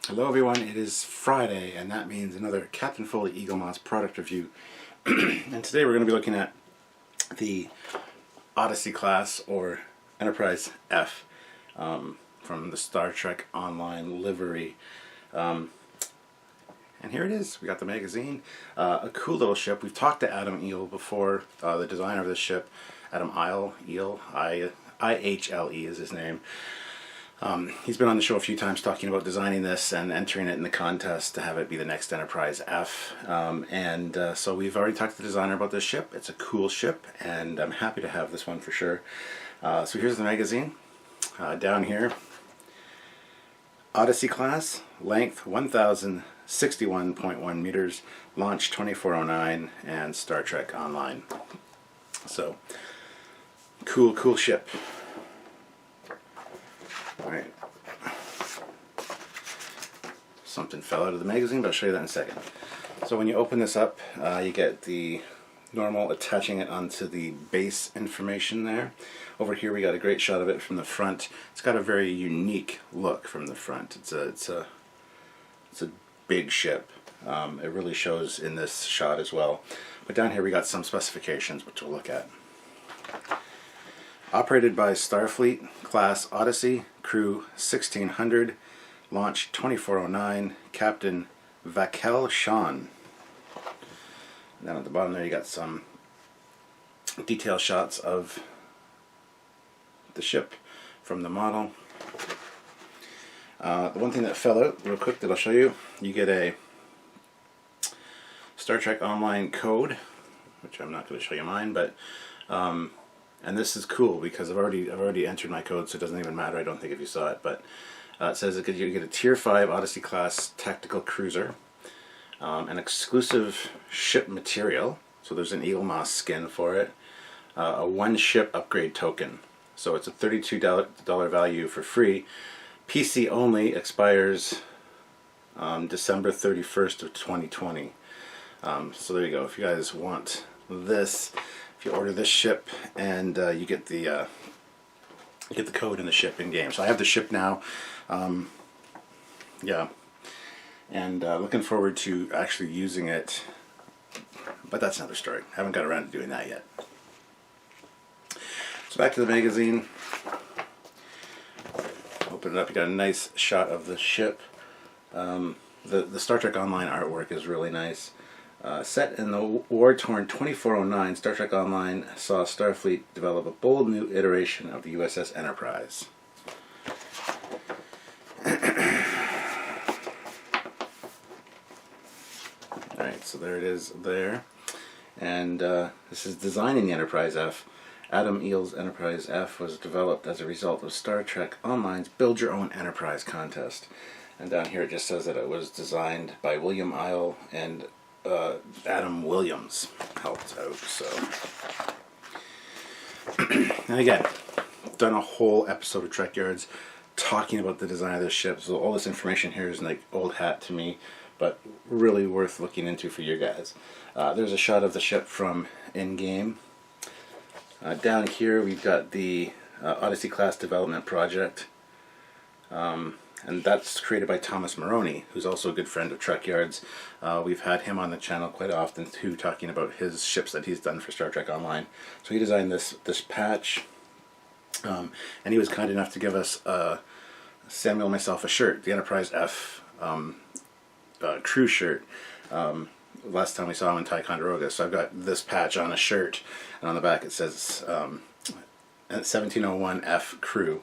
Hello everyone, it is Friday and that means another Captain Foley Eaglemoss product review. And today we're going to be looking at the Odyssey class, or Enterprise F, from the Star Trek Online livery. And here it is. We got the magazine. A cool little ship. We've talked to Adam Eel before, the designer of this ship. Adam Eel, I-H-L-E is his name. He's been on the show a few times talking about designing this and entering it in the contest to have it be the next Enterprise F. So we've already talked to the designer about this ship. It's a cool ship, and I'm happy to have this one for sure. So here's the magazine. Down here, Odyssey class, length 1061.1 meters, launch 2409, and Star Trek Online. So, cool ship. Alright. Something fell out of the magazine, but I'll show you that in a second. So when you open this up, you get the normal attaching it onto the base information there. Over here we got a great shot of it from the front. It's got a very unique look from the front. It's a big ship. It really shows in this shot as well. But down here we got some specifications, which we'll look at. Operated by Starfleet, class Odyssey, crew 1600, launch 2409, Captain Vakel Sean. Down at the bottom there you got some detail shots of the ship from the model. The one thing that fell out real quick that I'll show you, you get a Star Trek Online code, which I'm not going to show you mine, but and this is cool because I've already entered my code, so it doesn't even matter, I don't think, if you saw it. But it says that you get a Tier 5 Odyssey class tactical cruiser, an exclusive ship material, so there's an Eaglemoss skin for it, a one ship upgrade token. So it's a $32 value for free. PC only, expires December 31st of 2020. So there you go. If you guys want this, you order this ship, and you get the code in the ship in game. So I have the ship now, yeah, and looking forward to actually using it. But that's another story. Haven't got around to doing that yet. So back to the magazine. Open it up. You got a nice shot of the ship. The Star Trek Online artwork is really nice. Set in the war-torn 2409, Star Trek Online saw Starfleet develop a bold new iteration of the USS Enterprise. Alright, so there it is there. And this is designing the Enterprise F. Adam Eel's Enterprise F was developed as a result of Star Trek Online's Build Your Own Enterprise contest. And down here it just says that it was designed by William Isle and Adam Williams helped out. So, and again, done a whole episode of Trekyards talking about the design of this ship. So all this information here is like old hat to me, but really worth looking into for you guys. There's a shot of the ship from in-game. Down here we've got the Odyssey class development project. And that's created by Thomas Maroney, who's also a good friend of Trekyards. We've had him on the channel quite often too, talking about his ships that he's done for Star Trek Online. So he designed this patch, and he was kind enough to give us Samuel and myself a shirt, the Enterprise F crew shirt. Last time we saw him in Ticonderoga. So I've got this patch on a shirt, and on the back it says 1701 F crew.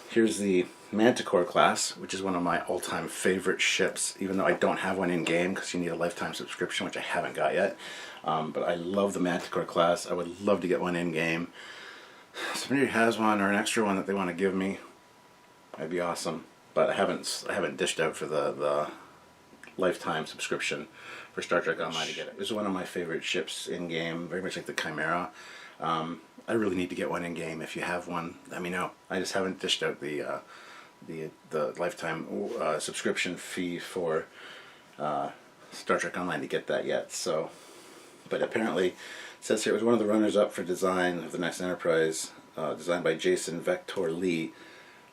Here's the Manticore class, which is one of my all-time favorite ships, even though I don't have one in-game because you need a lifetime subscription, which I haven't got yet. But I love the Manticore class. I would love to get one in-game. If somebody has one or an extra one that they want to give me, that'd be awesome. But I haven't dished out for the lifetime subscription for Star Trek Online to get it. This is one of my favorite ships in-game, very much like the Chimera. I really need to get one in game. If you have one, let me know. I just haven't dished out the lifetime subscription fee for Star Trek Online to get that yet. So, but apparently, it says here it was one of the runners-up for design of the next Enterprise, designed by Jason Vector Lee,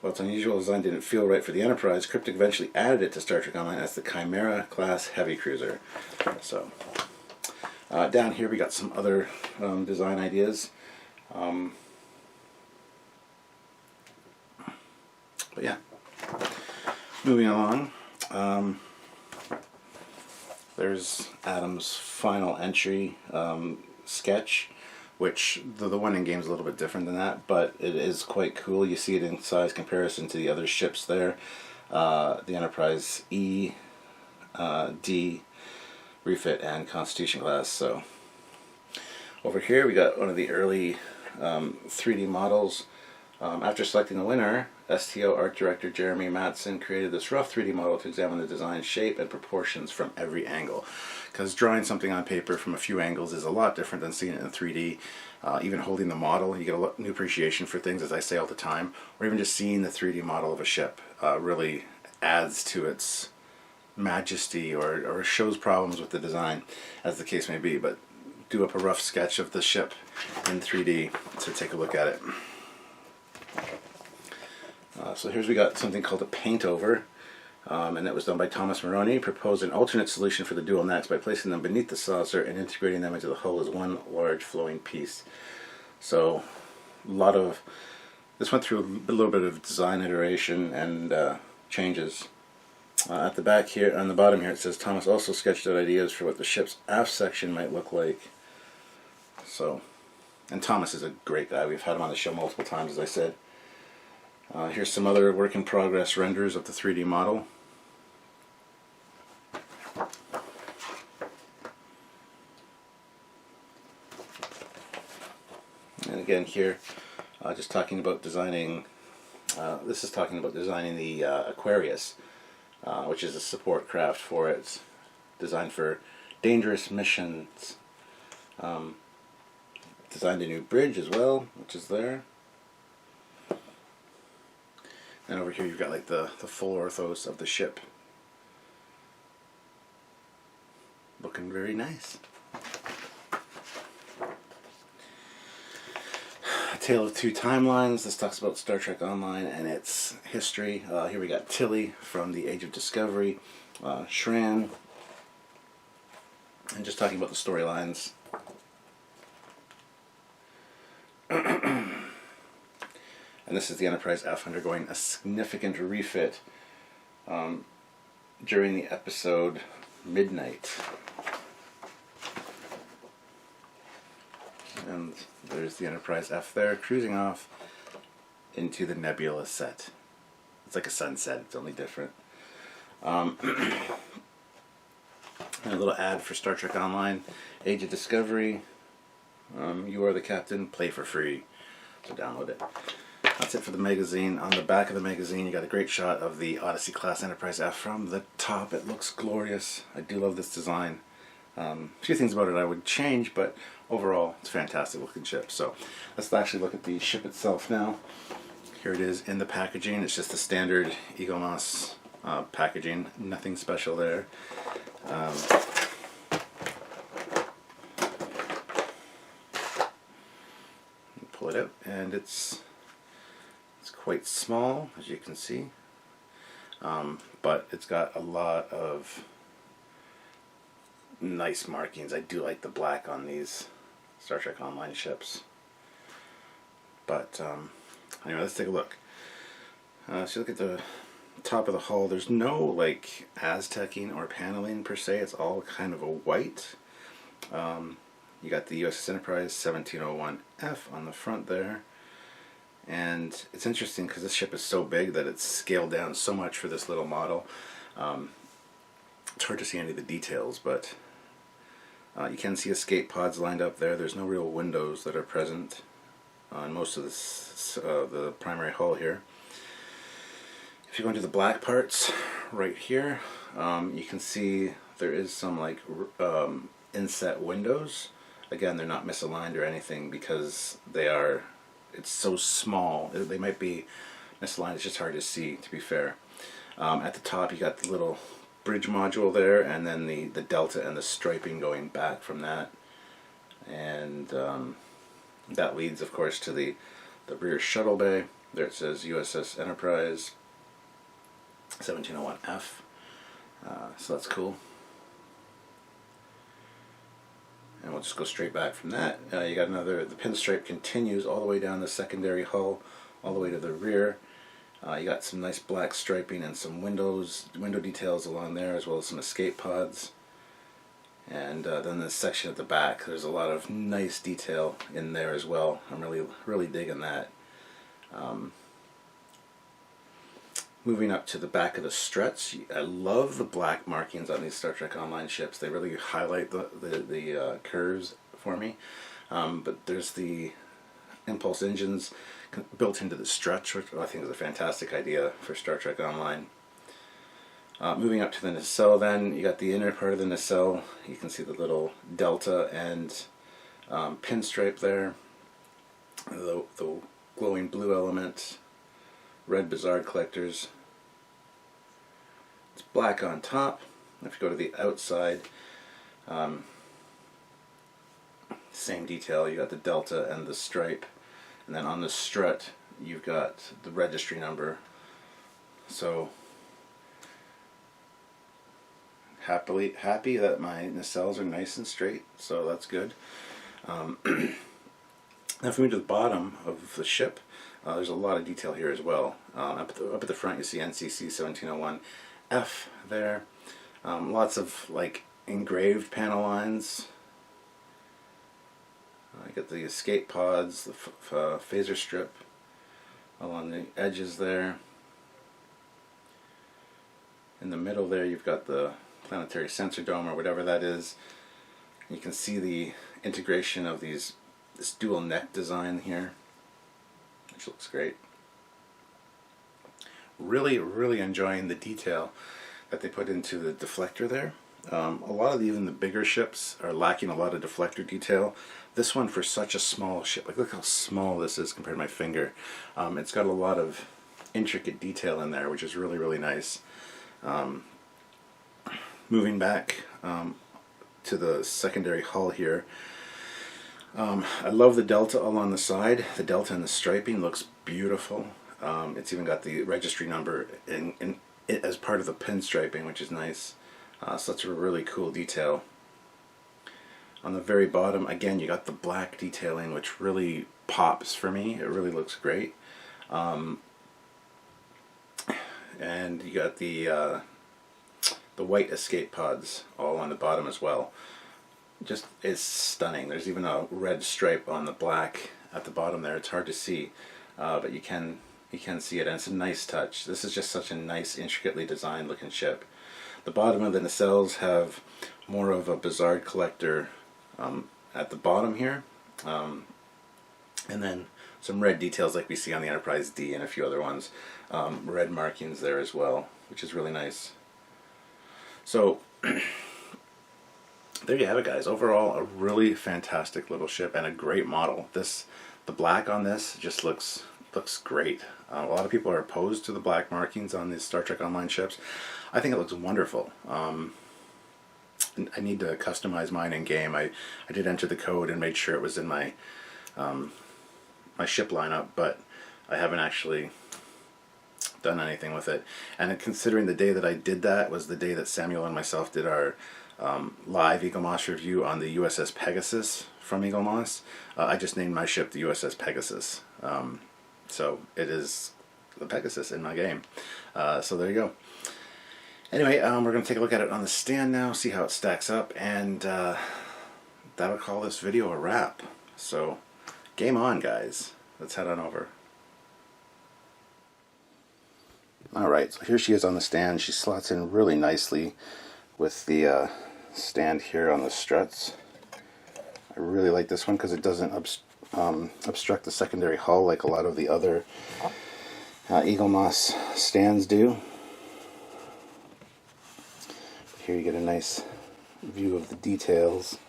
While its unusual design didn't feel right for the Enterprise, Cryptic eventually added it to Star Trek Online as the Chimera class heavy cruiser. So down here we got some other design ideas. But yeah, moving along. There's Adam's final entry sketch, which the one in game is a little bit different than that, but it is quite cool. You see it in size comparison to the other ships there. The Enterprise E, D, refit, and Constitution class. So over here we got one of the early 3D models. After selecting the winner, STO art director Jeremy Matson created this rough 3D model to examine the design, shape, and proportions from every angle. Because drawing something on paper from a few angles is a lot different than seeing it in 3D. Even holding the model, you get a new appreciation for things, as I say all the time. Or even just seeing the 3D model of a ship really adds to its majesty, or shows problems with the design, as the case may be. But do up a rough sketch of the ship in 3D to take a look at it. So here's we got something called a paint over, and that was done by Thomas Maroney. Proposed an alternate solution for the dual necks by placing them beneath the saucer and integrating them into the hull as one large flowing piece. So this went through a little bit of design iteration and changes. At the back here, on the bottom here, it says Thomas also sketched out ideas for what the ship's aft section might look like. So, and Thomas is a great guy. We've had him on the show multiple times, as I said. Here's some other work in progress renders of the 3D model. And again here, just talking about designing, this is talking about designing the Aquarius, which is a support craft for it, designed for dangerous missions. Designed a new bridge as well, which is there. And over here you've got like the full orthos of the ship. Looking very nice. A Tale of Two Timelines. This talks about Star Trek Online and its history. Here we got Tilly from the Age of Discovery, Shran, and just talking about the storylines. And this is the Enterprise F undergoing a significant refit during the episode Midnight. And there's the Enterprise F there, cruising off into the nebula set. It's like a sunset, it's only different. And a little ad for Star Trek Online, Age of Discovery. You are the captain, play for free. So download it. That's it for the magazine. On the back of the magazine you got a great shot of the Odyssey class Enterprise F from the top. It looks glorious. I do love this design. A few things about it I would change, but overall it's a fantastic looking ship. So let's actually look at the ship itself now. Here it is in the packaging. It's just the standard Eaglemoss packaging. Nothing special there. Pull it out, and it's quite small, as you can see, but it's got a lot of nice markings. I do like the black on these Star Trek Online ships. But anyway, let's take a look. So you look at the top of the hull. There's no like Aztecing or paneling per se. It's all kind of a white. You got the USS Enterprise 1701F on the front there. And it's interesting because this ship is so big that it's scaled down so much for this little model. It's hard to see any of the details, but you can see escape pods lined up there. There's no real windows that are present on most of this, the primary hull here. If you go into the black parts right here, you can see there is some like inset windows. Again, they're not misaligned or anything because it's so small. They might be misaligned. It's just hard to see, to be fair. At the top you got the little bridge module there, and then the delta and the striping going back from that. And that leads, of course, to the rear shuttle bay. There it says USS Enterprise 1701F. So that's cool. And we'll just go straight back from that. You got another, the pinstripe continues all the way down the secondary hull, all the way to the rear. You got some nice black striping and some window details along there, as well as some escape pods. And then this section at the back, there's a lot of nice detail in there as well. I'm really digging that. Moving up to the back of the struts, I love the black markings on these Star Trek Online ships. They really highlight the curves for me. But there's the impulse engines built into the struts, which I think is a fantastic idea for Star Trek Online. Moving up to the nacelle, then you got the inner part of the nacelle. You can see the little delta and pinstripe there, the glowing blue element, red Bizarre collectors. It's black on top. If you go to the outside, same detail. You got the delta and the stripe, and then on the strut you've got the registry number. So happy that my nacelles are nice and straight, so that's good. Now if we move to the bottom of the ship, there's a lot of detail here as well. Up at the front you see NCC 1701F there. Lots of like engraved panel lines. You get the escape pods, the phaser strip along the edges there. In the middle there you've got the planetary sensor dome, or whatever that is. You can see the integration of this dual neck design here, which looks great. Really enjoying the detail that they put into the deflector there. A lot of even the bigger ships are lacking a lot of deflector detail. This one, for such a small ship, like look how small this is compared to my finger. It's got a lot of intricate detail in there, which is really nice. Moving back to the secondary hull here, I love the delta along the side. The delta and the striping looks beautiful. It's even got the registry number in as part of the pinstriping, which is nice. So that's a really cool detail. On the very bottom, again, you got the black detailing, which really pops for me. It really looks great. And you got the white escape pods all on the bottom as well. Just is stunning. There's even a red stripe on the black at the bottom there. It's hard to see, but you can see it, and it's a nice touch. This is just such a nice, intricately designed looking ship. The bottom of the nacelles have more of a Bizarre collector at the bottom here, and then some red details like we see on the Enterprise D and a few other ones. Red markings there as well, which is really nice. So there you have it, guys. Overall, a really fantastic little ship and a great model. The black on this just looks great. A lot of people are opposed to the black markings on these Star Trek Online ships. I think it looks wonderful. I need to customize mine in game. I did enter the code and made sure it was in my my ship lineup, but I haven't actually done anything with it. And considering the day that I did that was the day that Samuel and myself did our live Eaglemoss review on the USS Pegasus from Eaglemoss, I just named my ship the USS Pegasus. So it is the Pegasus in my game. So there you go. Anyway, we're going to take a look at it on the stand now, see how it stacks up, and that'll call this video a wrap. So game on, guys. Let's head on over. Alright, so here she is on the stand. She slots in really nicely with the stand here on the struts. I really like this one because it doesn't obstruct the secondary hull like a lot of the other Eaglemoss stands do. Here you get a nice view of the details.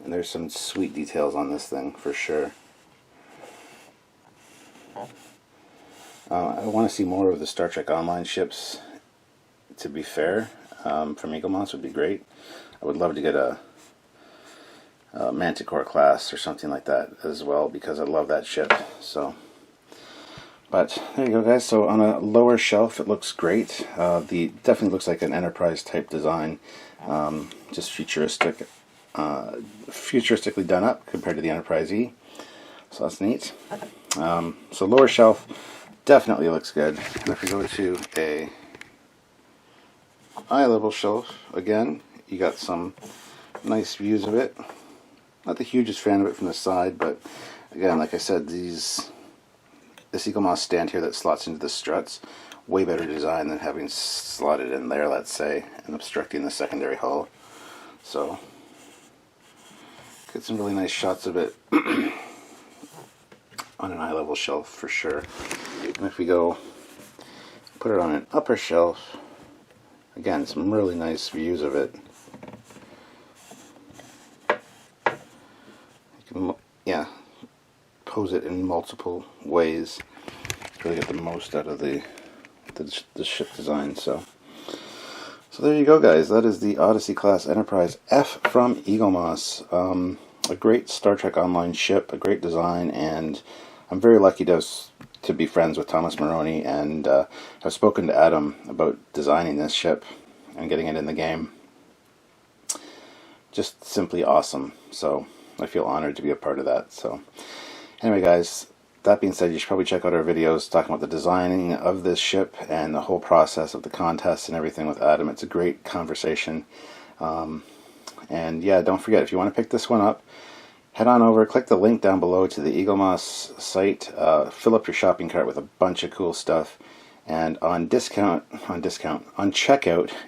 And there's some sweet details on this thing for sure. I want to see more of the Star Trek Online ships, to be fair. From Eaglemoss would be great. I would love to get a Manticore class or something like that as well, because I love that ship. So But there you go, guys. So on a lower shelf, it looks great. Definitely looks like an Enterprise type design, just futuristically done up compared to the Enterprise E. So that's neat. So lower shelf definitely looks good. And if we go to a eye level shelf, again, you got some nice views of it. Not the hugest fan of it from the side, but again, like I said, this Eaglemoss stand here that slots into the struts, way better design than having slotted in there, let's say, and obstructing the secondary hull. So, get some really nice shots of it on an eye level shelf for sure. And if we go put it on an upper shelf, again, some really nice views of it. You can, pose it in multiple ways to really get the most out of the ship design. So there you go, guys. That is the Odyssey class Enterprise F from Eaglemoss. A great Star Trek Online ship, a great design, and I'm very lucky to be friends with Thomas Maroney, and I've spoken to Adam about designing this ship and getting it in the game. Just simply awesome. So I feel honored to be a part of that. So anyway, guys, that being said, you should probably check out our videos talking about the designing of this ship and the whole process of the contest and everything with Adam. It's a great conversation. And yeah, don't forget, if you want to pick this one up, head on over, click the link down below to the Eaglemoss site, fill up your shopping cart with a bunch of cool stuff, and on checkout,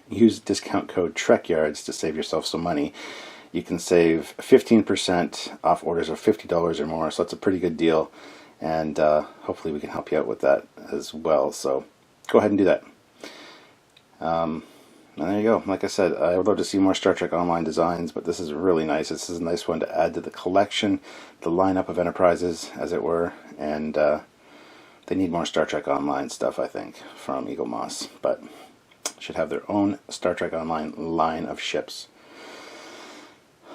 use discount code Trekyards to save yourself some money. You can save 15% off orders of $50 or more, so that's a pretty good deal, and hopefully we can help you out with that as well. So go ahead and do that. And there you go. Like I said, I would love to see more Star Trek Online designs, but this is really nice. This is a nice one to add to the collection, the lineup of Enterprises, as it were, and they need more Star Trek Online stuff, I think, from Eaglemoss, but should have their own Star Trek Online line of ships.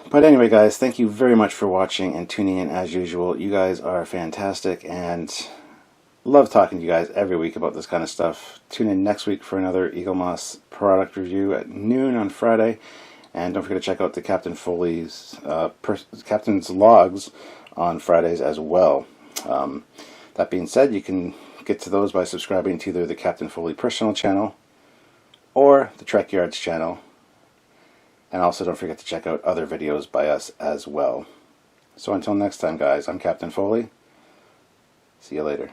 But anyway, guys, thank you very much for watching and tuning in as usual. You guys are fantastic, and love talking to you guys every week about this kind of stuff. Tune in next week for another Eaglemoss product review at noon on Friday, and don't forget to check out the Captain Foley's Captain's Logs on Fridays as well. That being said, you can get to those by subscribing to either the Captain Foley personal channel or the Trekyards channel. And also don't forget to check out other videos by us as well. So until next time, guys, I'm Captain Foley. See you later.